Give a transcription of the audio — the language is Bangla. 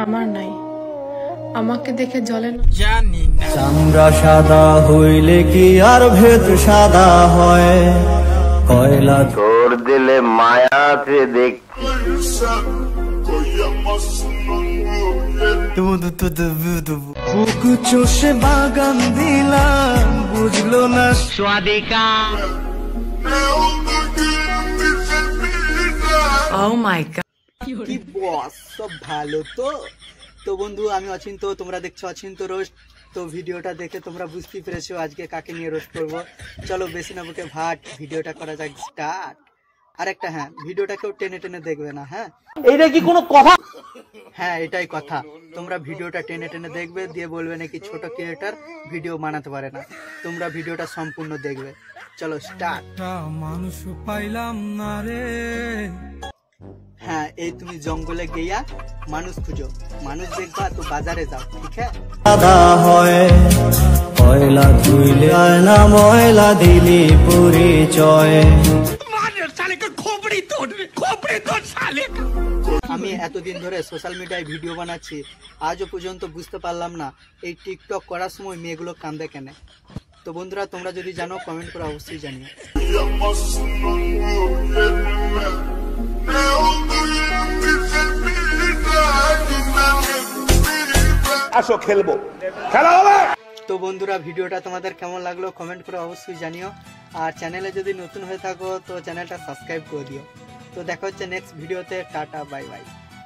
আমার নাই, আমাকে দেখে জ্বলে না। জানি না চামড়া সাদা হইলে কি আর ভেদ সাদা হয়? কয়লা তোর দিলে মায়া আছে দেখছি। বুক চষে বাগান দিলাম, বুঝলো না স্বাদিকা। Oh my god. কি বস, সব ভালো তো? তো বন্ধু, আমি অচিন্ত, তোমরা দেখছো অচিন্ত রোস্ট। তো ভিডিওটা দেখে তোমরা বুঝতেই পেরেছো আজকে কাকে নিয়ে রোস্ট করব। চলো বেশি না বকে ভাট, ভিডিওটা করা যাক স্টার্ট। আর একটা হ্যাঁ, ভিডিওটা কেউ টেনে টেনে দেখবে না। হ্যাঁ, এইটা কি কোনো কথা? হ্যাঁ এটাই কথা। তোমরা ভিডিওটা টেনে টেনে দেখবে, দিয়ে বলবে নাকি ছোট ক্রিয়েটার ভিডিও বানাতে পারে না। তোমরা ভিডিওটা সম্পূর্ণ দেখবে। চলো স্টার্ট। মানুষ পাইলাম না রে। হ্যাঁ, এই তুমি জঙ্গলে গিয়া মানুষ খুঁজো, মানুষ দেখবা তো বাজারে যাও, ঠিক আছে? সাদা হয় কয়লা ধুইলে আয়না ময়লা দিলি পরিচয়। আমি এতদিন ধরে সোশ্যাল মিডিয়ায় ভিডিও বানাচ্ছি, আজও পর্যন্ত বুঝতে পারলাম না এই টিকটক করার সময় মেয়েগুলো কান্দে কেন। তো বন্ধুরা, তোমরা যদি জানো কমেন্ট করে অবশ্যই জানিও। আসো খেলবো, খেলা হবে। তো বন্ধুরা, ভিডিওটা তোমাদের কেমন লাগলো কমেন্ট করে অবশ্যই জানিও। আর চ্যানেলে যদি নতুন হয়ে থাকো তো চ্যানেলটা সাবস্ক্রাইব করে দিও। তো দেখা হচ্ছে নেক্সট ভিডিওতে। Tata, bye bye.